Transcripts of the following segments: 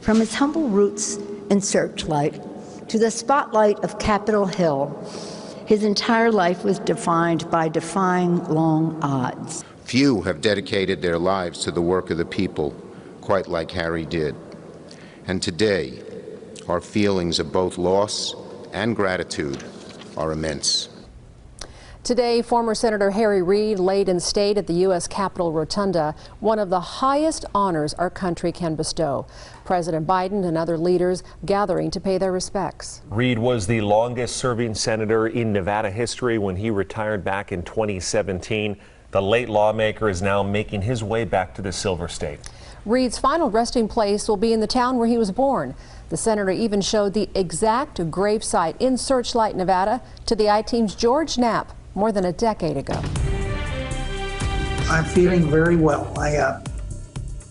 From his humble roots in Searchlight to the spotlight of Capitol Hill, his entire life was defined by defying long odds. Few have dedicated their lives to the work of the people, quite like Harry did. And today, our feelings of both loss and gratitude are immense. Today, former Senator Harry Reid laid in state at the U.S. Capitol Rotunda, one of the highest honors our country can bestow. President Biden and other leaders gathering to pay their respects. Reid was the longest-serving senator in Nevada history when he retired back in 2017. The late lawmaker is now making his way back to the Silver State. Reid's final resting place will be in the town where he was born. The senator even showed the exact gravesite in Searchlight, Nevada, to the I-Team's George Knapp more than a decade ago. I'm feeling very well. I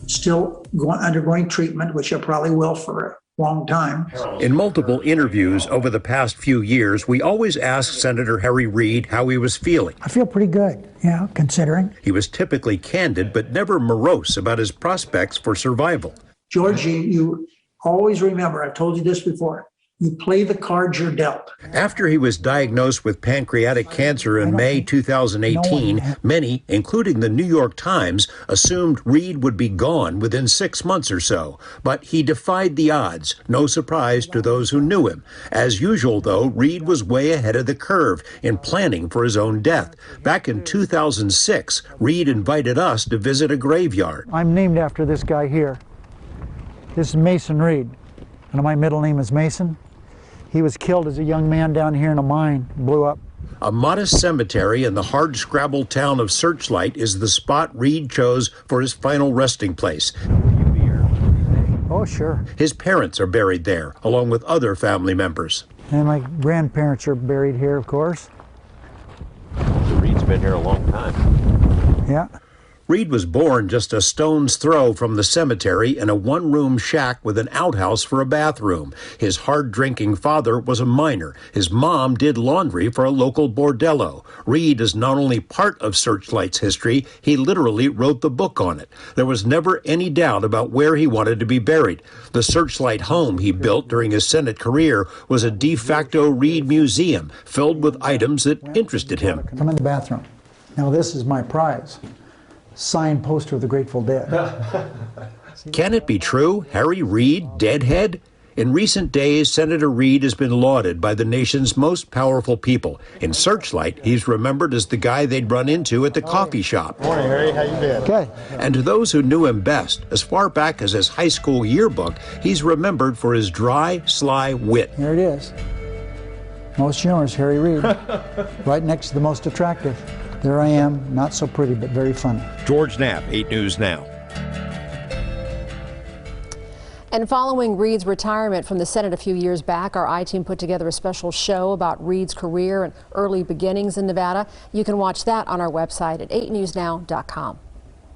still undergoing treatment, which I probably will for a long time. In multiple interviews over the past few years, we always ask Senator Harry Reid how he was feeling. I feel pretty good, considering. He was typically candid, but never morose about his prospects for survival. George, you always remember, I've told you this before, you play the cards you're dealt. After he was diagnosed with pancreatic cancer in May 2018, many, including the New York Times, assumed Reid would be gone within 6 months or so. But he defied the odds, no surprise to those who knew him. As usual, though, Reid was way ahead of the curve in planning for his own death. Back in 2006, Reid invited us to visit a graveyard. I'm named after this guy here. This is Mason Reid, and my middle name is Mason. He was killed as a young man down here in a mine, blew up. A modest cemetery in the hard-scrabbled town of Searchlight is the spot Reid chose for his final resting place. Oh, sure. His parents are buried there, along with other family members. And my grandparents are buried here, of course. Reid's been here a long time. Yeah. Reid was born just a stone's throw from the cemetery in a one-room shack with an outhouse for a bathroom. His hard-drinking father was a miner. His mom did laundry for a local bordello. Reid is not only part of Searchlight's history, he literally wrote the book on it. There was never any doubt about where he wanted to be buried. The Searchlight home he built during his Senate career was a de facto Reid museum filled with items that interested him. Come in the bathroom. Now this is my prize. Signed poster of the Grateful Dead. Can it be true? Harry Reid, deadhead? In recent days, Senator Reid has been lauded by the nation's most powerful people. In Searchlight, he's remembered as the guy they'd run into at the coffee shop. Morning, Harry. How you been? Okay. And to those who knew him best, as far back as his high school yearbook, he's remembered for his dry, sly wit. Here it is. Most humorous, Harry Reid. Right next to the most attractive. There I am, not so pretty, but very funny. George Knapp, 8 News Now. And following Reid's retirement from the Senate a few years back, our I-Team put together a special show about Reid's career and early beginnings in Nevada. You can watch that on our website at 8newsnow.com.